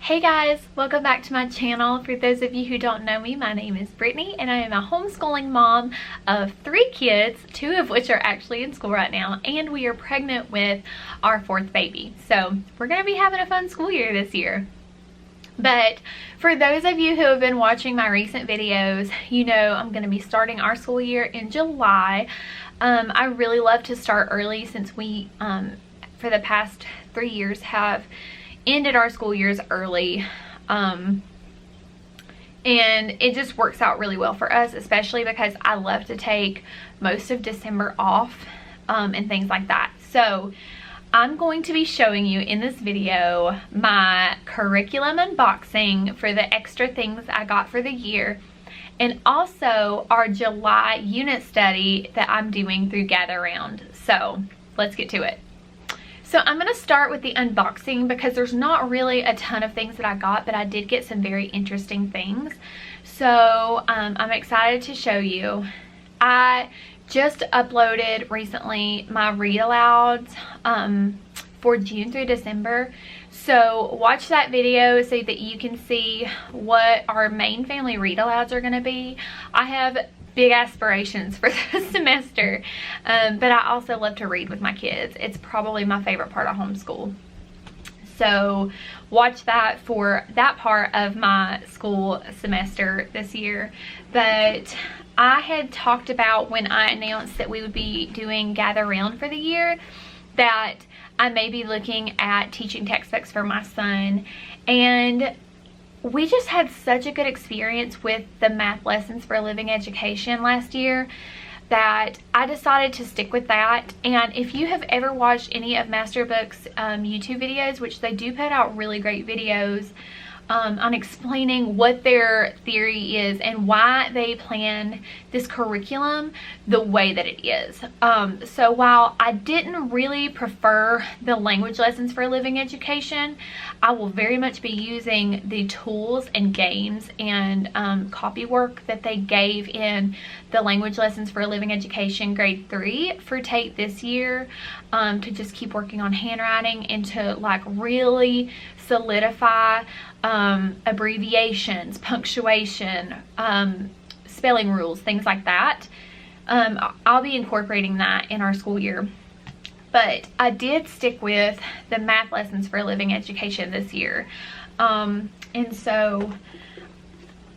Hey guys, welcome back to my channel. For those of you who don't know me, my name is Brittany and I am a homeschooling mom of 3 kids, 2 of which are actually in school right now, and we are pregnant with our 4th baby. So we're going to be having a fun school year this year. But for those of you who have been watching my recent videos, you know I'm going to be starting our school year in July. I really love to start early since we, for the past 3 years, have ended our school years early, and it just works out really well for us, especially because I love to take most of December off and things like that. So I'm going to be showing you in this video my curriculum unboxing for the extra things I got for the year, and also our July unit study that I'm doing through Gather Round. So let's get to it. So I'm going to start with the unboxing because there's not really a ton of things that I got, but I did get some very interesting things. So I'm excited to show you. I just uploaded recently my read alouds for June through December. So watch that video so that you can see what our main family read alouds are going to be. I have big aspirations for this semester, but I also love to read with my kids. It's probably my favorite part of homeschool. So watch that for that part of my school semester this year. But I had talked about, when I announced that we would be doing Gather Round for the year, that I may be looking at teaching textbooks for my son, and we just had such a good experience with the math lessons for living education last year that I decided to stick with that. And if you have ever watched any of Masterbooks YouTube videos, which they do put out really great videos on explaining what their theory is and why they plan this curriculum the way that it is. So while I didn't really prefer the language lessons for living education, I will very much be using the tools and games and copy work that they gave in the language lessons for living education grade 3 for Tate this year, to just keep working on handwriting and to like really solidify abbreviations, punctuation, spelling rules, things like that. I'll be incorporating that in our school year. But I did stick with the math lessons for living education this year. And so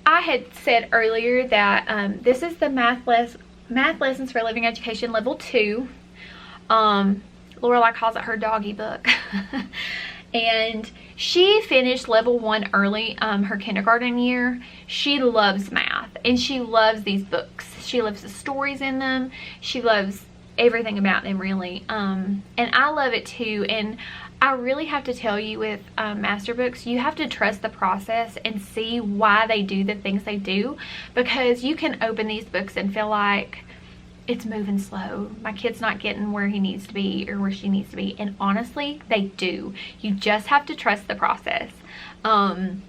I had said earlier that this is the math lessons for living education level 2. Lorelai calls it her doggy book. And she finished level 1 early, her kindergarten year. She loves math and she loves these books. She loves the stories in them. She loves everything about them, really. And I love it too. And I really have to tell you, with Masterbooks, you have to trust the process and see why they do the things they do, because you can open these books and feel like it's moving slow. My kid's not getting where he needs to be or where she needs to be. And honestly, they do. You just have to trust the process. And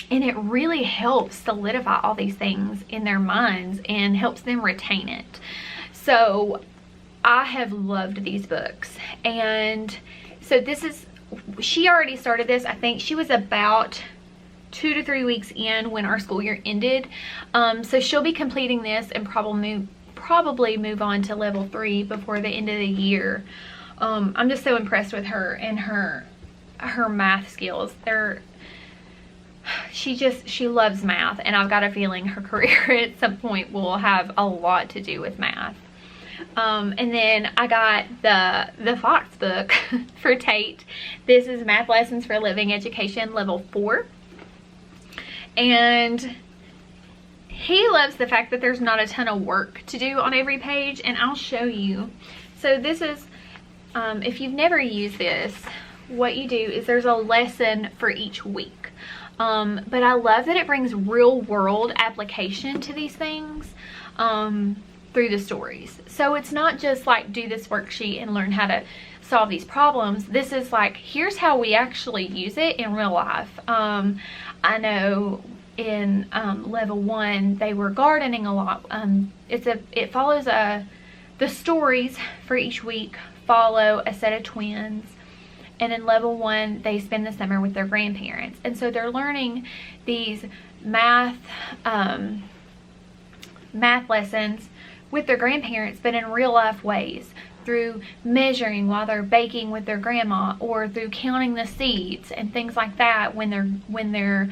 it really helps solidify all these things in their minds and helps them retain it. So I have loved these books. And so this is, she already started this. I think she was about 2 to 3 weeks in when our school year ended. So she'll be completing this and probably move on to level 3 before the end of the year. I'm just so impressed with her and her math skills. She loves math, and I've got a feeling her career at some point will have a lot to do with math. And then I got the Fox book for Tate. This is Math Lessons for Living Education level 4. And he loves the fact that there's not a ton of work to do on every page, and I'll show you. So this is, if you've never used this, what you do is there's a lesson for each week. But I love that it brings real world application to these things through the stories. So it's not just like do this worksheet and learn how to solve these problems. This is like, here's how we actually use it in real life. I know in level 1 they were gardening a lot. It follows the stories for each week follow a set of twins, and in level 1 they spend the summer with their grandparents, and so they're learning these math lessons with their grandparents, but in real life ways, through measuring while they're baking with their grandma, or through counting the seeds and things like that when they're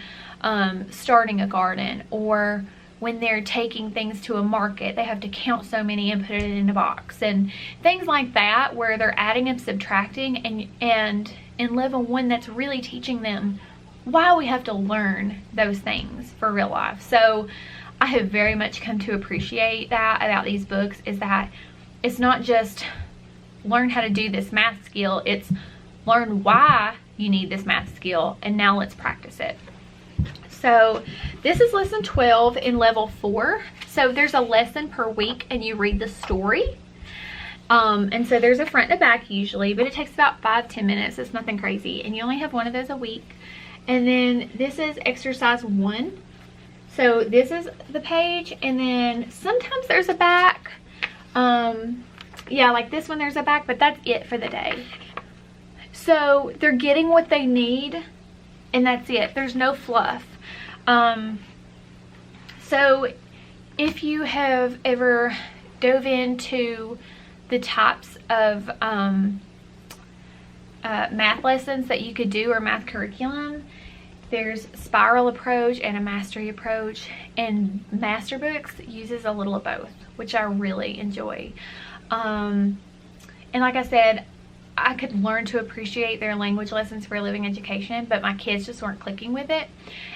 starting a garden, or when they're taking things to a market. They have to count so many and put it in a box, and things like that, where they're adding and subtracting. And in level 1, that's really teaching them why we have to learn those things for real life. So I have very much come to appreciate that about these books, is that it's not just learn how to do this math skill, it's learn why you need this math skill, and now let's practice it. So this is lesson 12 in level 4. So there's a lesson per week, and you read the story. And so there's a front and a back usually, but it takes about 5-10 minutes. It's nothing crazy, and you only have one of those a week. And then this is exercise 1. So this is the page, and then sometimes there's a back. Yeah, like this one there's a back, but that's it for the day. So they're getting what they need, and that's it. There's no fluff. So if you have ever dove into the types of math lessons that you could do, or math curriculum, there's spiral approach and a mastery approach, and Masterbooks uses a little of both, which I really enjoy. And like I said, I could learn to appreciate their language lessons for a living education, but my kids just weren't clicking with it.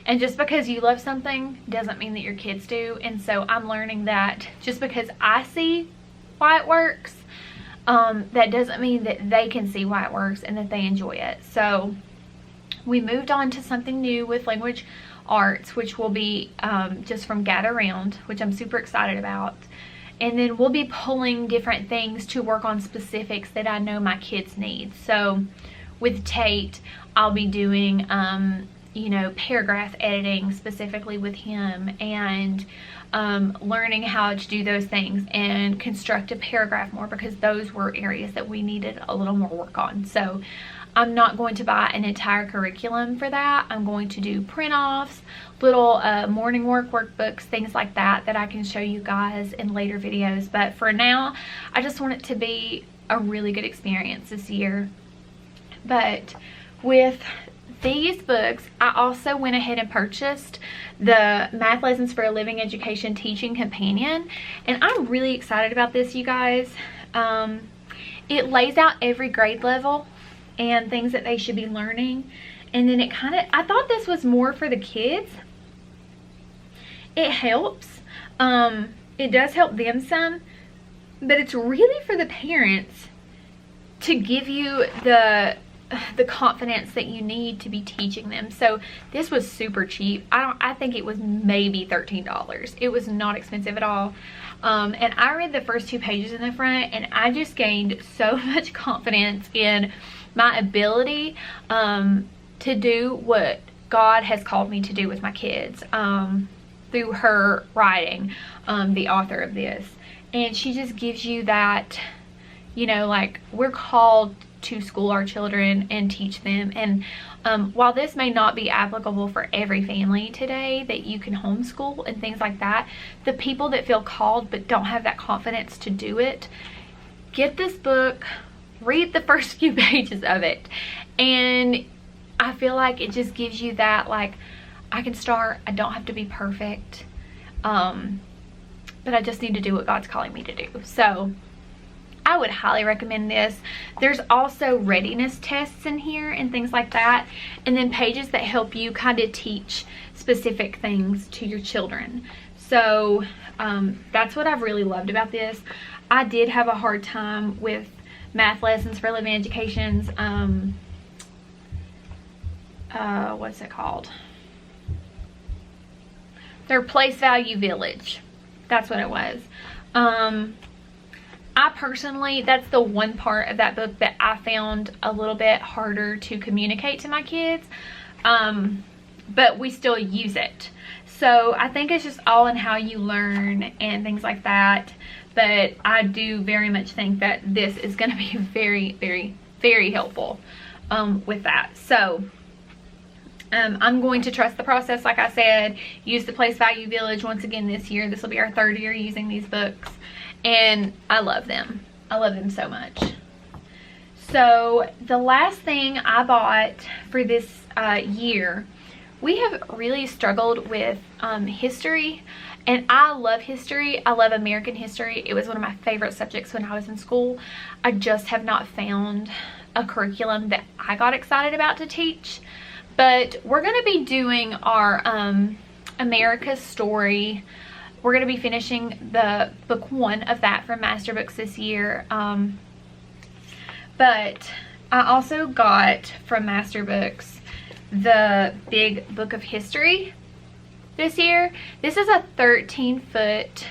And just because you love something doesn't mean that your kids do. And so I'm learning that just because I see why it works, that doesn't mean that they can see why it works and that they enjoy it. So we moved on to something new with language arts, which will be just from Gather Round, which I'm super excited about. And then we'll be pulling different things to work on specifics that I know my kids need. So with Tate, I'll be doing, you know, paragraph editing specifically with him, and learning how to do those things and construct a paragraph more, because those were areas that we needed a little more work on. So I'm not going to buy an entire curriculum for that. I'm going to do print-offs, little morning workbooks, things like that I can show you guys in later videos. But for now, I just want it to be a really good experience this year. But with these books, I also went ahead and purchased the Math Lessons for a Living Education Teaching Companion, and I'm really excited about this, you guys. It lays out every grade level and things that they should be learning, and then it kind of, I thought this was more for the kids. It helps, it does help them some, but it's really for the parents to give you the confidence that you need to be teaching them. So this was super cheap. I think it was maybe $13. It was not expensive at all. And I read the first 2 pages in the front, and I just gained so much confidence in my ability to do what God has called me to do with my kids, through her writing, the author of this. And she just gives you that, you know, like, we're called to school our children and teach them. And while this may not be applicable for every family today, that you can homeschool and things like that, the people that feel called but don't have that confidence to do it, get this book, read the first few pages of it, and I feel like it just gives you that, like, I can start. I don't have to be perfect, but I just need to do what God's calling me to do. So I would highly recommend this. There's also readiness tests in here and things like that, and then pages that help you kind of teach specific things to your children. So that's what I've really loved about this. I did have a hard time with Math Lessons for Living Education's, what's it called? Their Place Value Village. That's what it was. I personally, that's the one part of that book that I found a little bit harder to communicate to my kids, but we still use it. So I think it's just all in how you learn and things like that. But I do very much think that this is going to be very, very, very helpful with that. So I'm going to trust the process, like I said, use the Place Value Village once again this year. This will be our 3rd year using these books, and I love them. I love them so much. So the last thing I bought for this year, we have really struggled with history, and I love history. I love American history. It was one of my favorite subjects when I was in school. I just have not found a curriculum that I got excited about to teach. But we're going to be doing our America's Story. We're going to be finishing the book 1 of that from Masterbooks this year. But I also got from Masterbooks the big book of history this year. This is a 13-foot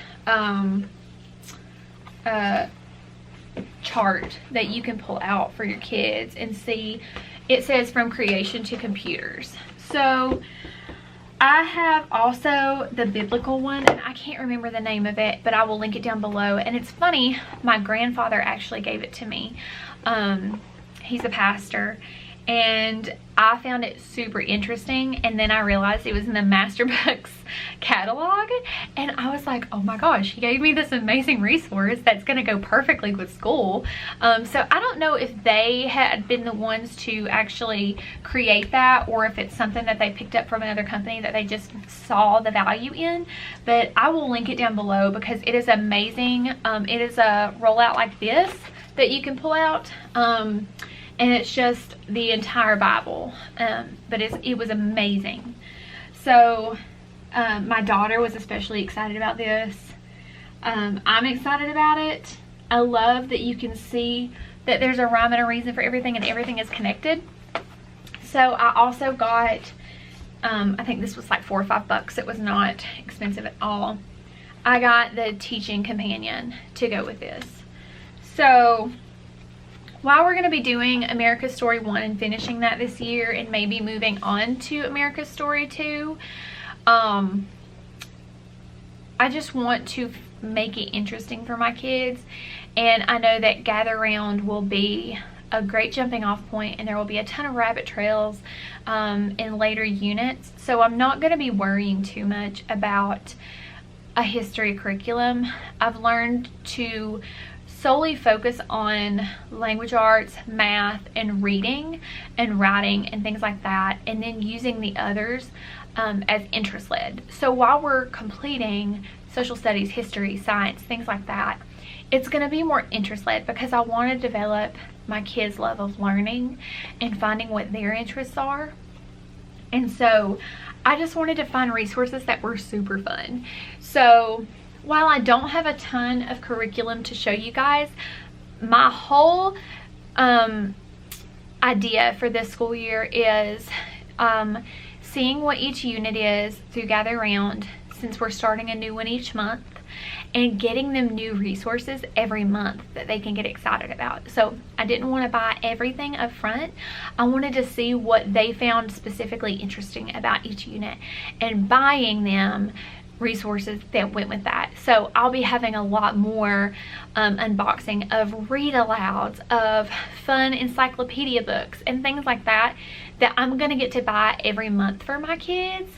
chart that you can pull out for your kids and see. It says from creation to computers. So I have also the biblical one, and I can't remember the name of it, but I will link it down below. And it's funny, my grandfather actually gave it to me. He's a pastor, and I found it super interesting, and then I realized it was in the Masterbooks catalog, and I was like, oh my gosh, he gave me this amazing resource that's going to go perfectly with school. So I don't know if they had been the ones to actually create that, or if it's something that they picked up from another company that they just saw the value in, but I will link it down below because it is amazing. It is a rollout like this that you can pull out, and it's just the entire Bible, but it was amazing. So my daughter was especially excited about this. I'm excited about it. I love that you can see that there's a rhyme and a reason for everything, and everything is connected. So I also got, I think this was like $4 or $5. It was not expensive at all. I got the teaching companion to go with this. So while we're going to be doing America's Story 1 and finishing that this year, and maybe moving on to America's Story 2, I just want to make it interesting for my kids. And I know that Gather Round will be a great jumping off point, and there will be a ton of rabbit trails in later units. So I'm not going to be worrying too much about a history curriculum. I've learned to solely focus on language arts, math, and reading and writing and things like that, and then using the others as interest led. So while we're completing social studies, history, science, things like that, it's going to be more interest led because I want to develop my kids' love of learning and finding what their interests are. And so I just wanted to find resources that were super fun. So while I don't have a ton of curriculum to show you guys, my whole idea for this school year is seeing what each unit is through Gather Round, since we're starting a new one each month, and getting them new resources every month that they can get excited about. So I didn't want to buy everything up front. I wanted to see what they found specifically interesting about each unit and buying them resources that went with that. So I'll be having a lot more unboxing of read alouds, of fun encyclopedia books and things like that I'm gonna get to buy every month for my kids,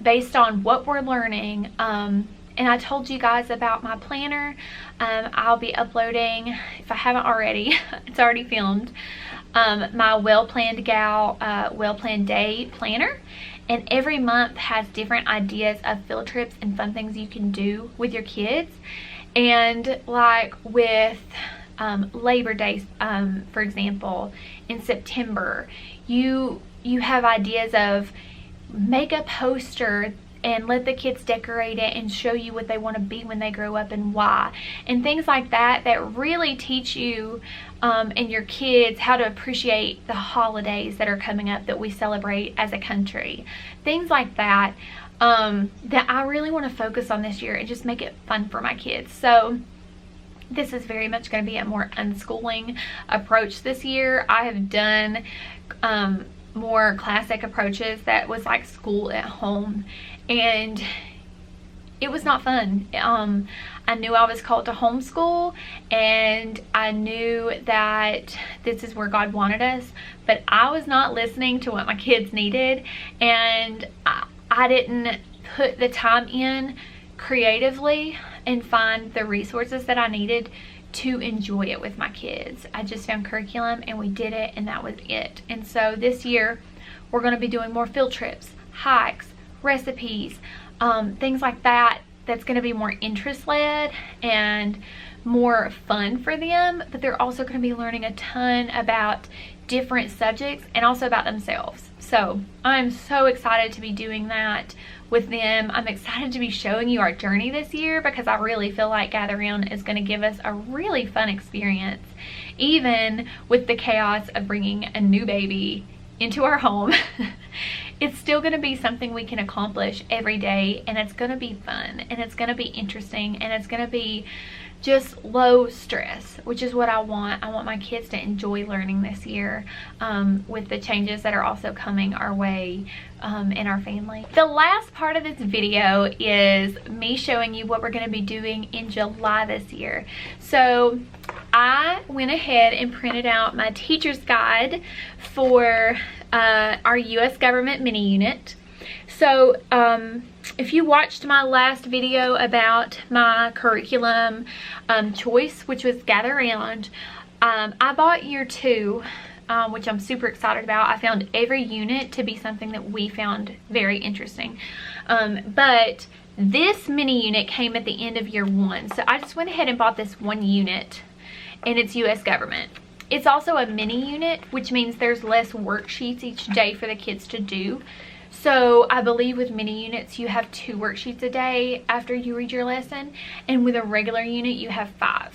based on what we're learning. And I told you guys about my planner. I'll be uploading, if I haven't already, it's already filmed, my well-planned well-planned day planner. And every month has different ideas of field trips and fun things you can do with your kids. And like with Labor Day, for example, in September, you have ideas of make a poster and let the kids decorate it and show you what they want to be when they grow up and why, and things like that that really teach you and your kids how to appreciate the holidays that are coming up that we celebrate as a country. Things like that that I really want to focus on this year and just make it fun for my kids. So this is very much going to be a more unschooling approach this year. I have done more classic approaches that was like school at home, and it was not fun. I knew I was called to homeschool, and I knew that this is where God wanted us, but I was not listening to what my kids needed, and I didn't put the time in creatively and find the resources that I needed to enjoy it with my kids. I just found curriculum and we did it, and that was it. And so this year we're going to be doing more field trips, hikes, recipes, things like that. That's going to be more interest led and more fun for them, but they're also going to be learning a ton about different subjects and also about themselves. So I'm so excited to be doing that with them. I'm excited to be showing you our journey this year, because I really feel like Gather Round is going to give us a really fun experience, even with the chaos of bringing a new baby into our home. It's still going to be something we can accomplish every day, and it's going to be fun, and it's going to be interesting, and it's going to be just low stress, which is what I want. I want my kids to enjoy learning this year, with the changes that are also coming our way in our family. The last part of this video is me showing you what we're going to be doing in July this year. So I went ahead and printed out my teacher's guide for our U.S. government mini unit. So if you watched my last video about my curriculum choice, which was Gather Round, I bought year 2, which I'm super excited about. I found every unit to be something that we found very interesting. But this mini unit came at the end of year 1. So I just went ahead and bought this one unit, and it's U.S. government. It's also a mini unit, which means there's less worksheets each day for the kids to do. So I believe with mini units you have 2 worksheets a day after you read your lesson, and with a regular unit you have 5.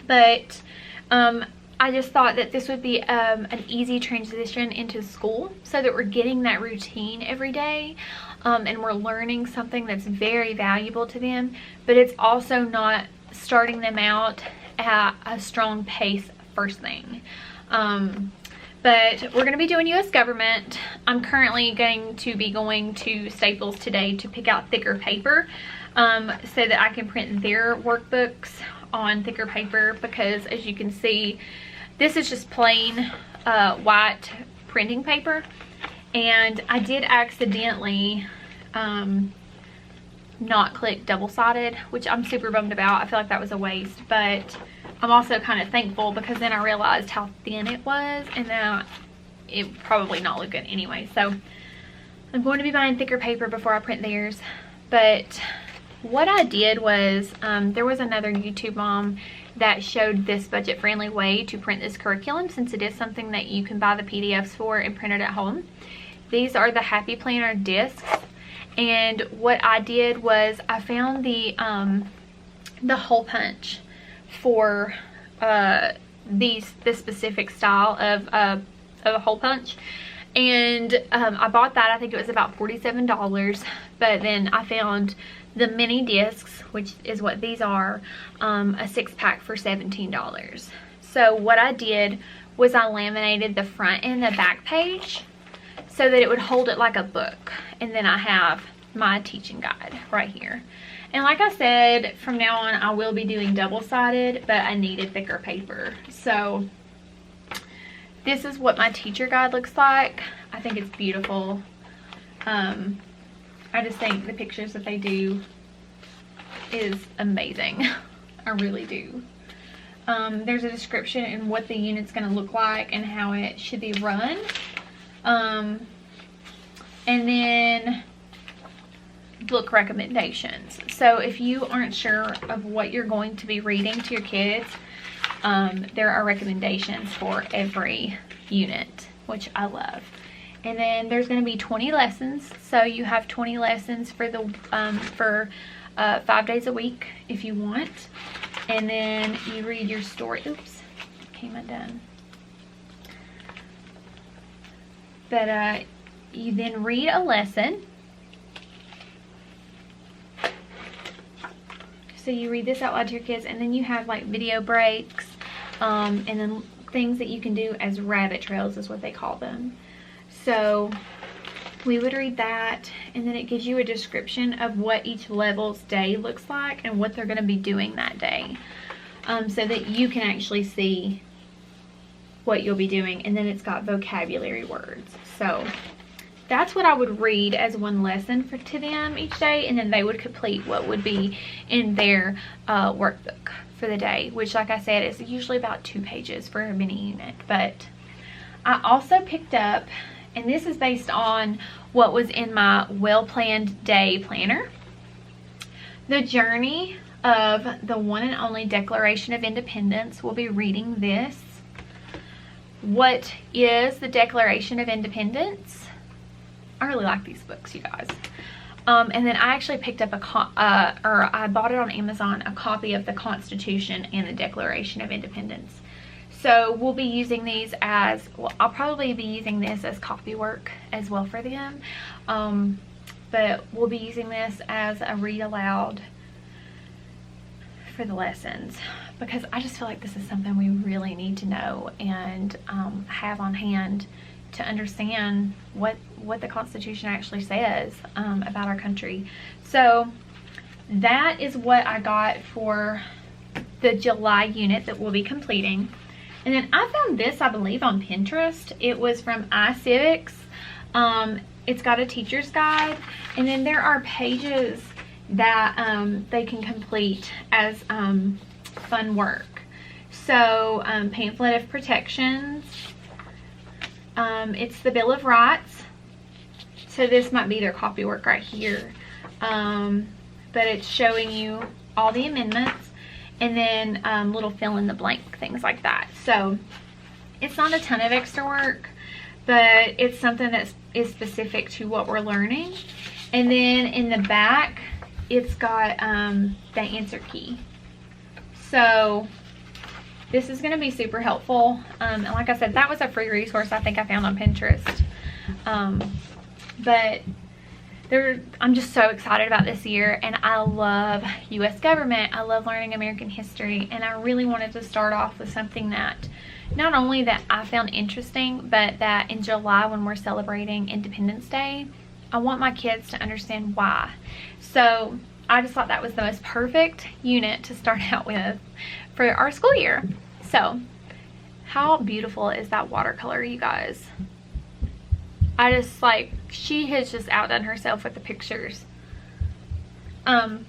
But I just thought that this would be an easy transition into school, so that we're getting that routine every day, and we're learning something that's very valuable to them, but it's also not starting them out at a strong pace first thing. But we're going to be doing U.S. government. I'm currently going to be going to Staples today to pick out thicker paper, so that I can print their workbooks on thicker paper, because as you can see, this is just plain white printing paper, and I did accidentally not click double-sided, which I'm super bummed about. I feel like that was a waste, but I'm also kind of thankful, because then I realized how thin it was, and then it would probably not look good anyway. So I'm going to be buying thicker paper before I print theirs. But what I did was, there was another YouTube mom that showed this budget-friendly way to print this curriculum, since it is something that you can buy the PDFs for and print it at home. These are the Happy Planner discs, and what I did was I found the hole punch for this specific style of a hole punch, and I bought that. I think it was about $47, but then I found the mini discs, which is what these are, a 6-pack for $17. So what I did was I laminated the front and the back page so that it would hold it like a book, and then I have my teaching guide right here. And like I said, from now on I will be doing double-sided, but I needed thicker paper. So this is what my teacher guide looks like. I think it's beautiful. I just think the pictures that they do is amazing. I really do. There's a description in what the unit's going to look like and how it should be run. And then book recommendations. So if you aren't sure of what you're going to be reading to your kids, there are recommendations for every unit, which I love. And then there's going to be 20 lessons, so you have 20 lessons for the 5 days a week if you want. And then you read your story. Oops, came undone. But you then read a lesson. So you read this out loud to your kids, and then you have like video breaks, and then things that you can do as rabbit trails is what they call them. So we would read that, and then it gives you a description of what each level's day looks like and what they're going to be doing that day, so that you can actually see what you'll be doing. And then it's got vocabulary words. So that's what I would read as one lesson to them each day, and then they would complete what would be in their workbook for the day, which, like I said, is usually about 2 pages for a mini unit. But I also picked up, and this is based on what was in my well-planned day planner, The Journey of the One and Only Declaration of Independence. We'll be reading this. What is the Declaration of Independence? I really like these books, you guys. And then I actually picked up I bought it on Amazon, a copy of the Constitution and the Declaration of Independence. So we'll be using these as, well, I'll probably be using this as copy work as well for them. But we'll be using this as a read aloud for the lessons, because I just feel like this is something we really need to know and have on hand to understand what the Constitution actually says about our country. So that is what I got for the July unit that we'll be completing. And then I found this, I believe, on Pinterest. It was from iCivics. It's got a teacher's guide, and then there are pages that they can complete as fun work. So pamphlet of protections. It's the Bill of Rights. So this might be their copy work right here. But it's showing you all the amendments, and then little fill in the blank things like that. So it's not a ton of extra work, but it's something that is specific to what we're learning. And then in the back, it's got the answer key. So this is going to be super helpful. And like I said, that was a free resource I think I found on Pinterest. But I'm just so excited about this year, and I love U.S. government. I love learning American history, and I really wanted to start off with something that not only that I found interesting, but that in July, when we're celebrating Independence Day, I want my kids to understand why. So I just thought that was the most perfect unit to start out with for our school year. So how beautiful is that watercolor, you guys? I just, like, she has just outdone herself with the pictures. But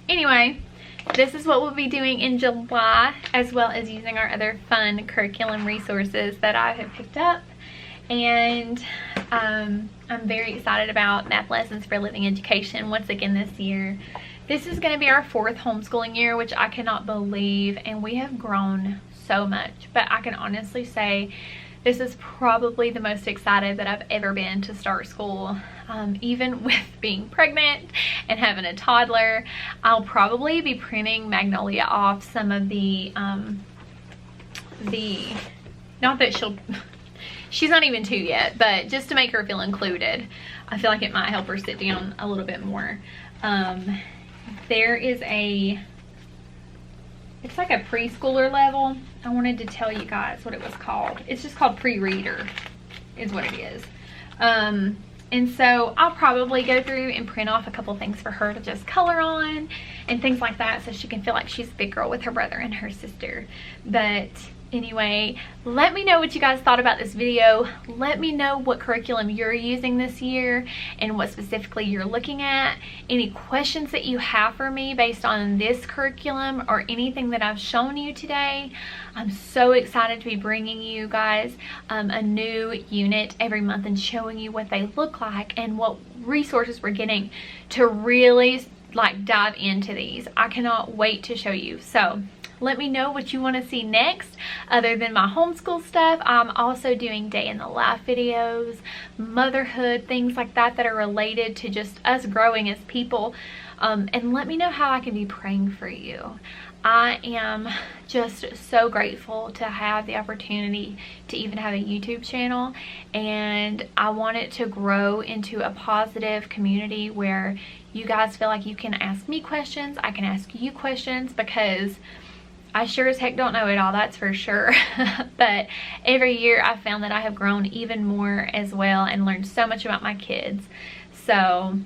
anyway, this is what we'll be doing in July, as well as using our other fun curriculum resources that I have picked up. And I'm very excited about Math Lessons for Living Education once again this year. This is going to be our 4th homeschooling year, which I cannot believe, and we have grown so much. But I can honestly say this is probably the most excited that I've ever been to start school. Even with being pregnant and having a toddler, I'll probably be printing Magnolia off some of the not that she's not even 2 yet, but just to make her feel included. I feel like it might help her sit down a little bit more. There is it's like a preschooler level. I wanted to tell you guys what it was called. It's just called pre-reader is what it is. And so I'll probably go through and print off a couple things for her to just color on and things like that, so she can feel like she's a big girl with her brother and her sister. But anyway, let me know what you guys thought about this video. Let me know what curriculum you're using this year and what specifically you're looking at. Any questions that you have for me based on this curriculum or anything that I've shown you today. I'm so excited to be bringing you guys a new unit every month and showing you what they look like and what resources we're getting to really like dive into these. I cannot wait to show you. So let me know what you want to see next other than my homeschool stuff. I'm also doing day in the life videos, motherhood, things like that that are related to just us growing as people. And let me know how I can be praying for you. I am just so grateful to have the opportunity to even have a YouTube channel, and I want it to grow into a positive community where you guys feel like you can ask me questions, I can ask you questions, because I sure as heck don't know it all, that's for sure. But every year I've found that I have grown even more as well and learned so much about my kids. So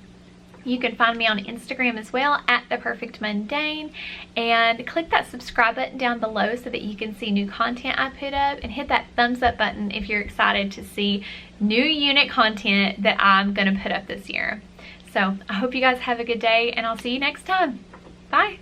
you can find me on Instagram as well at The Perfect Mundane, and click that subscribe button down below so that you can see new content I put up, and hit that thumbs up button if you're excited to see new unit content that I'm gonna put up this year. So I hope you guys have a good day, and I'll see you next time. Bye.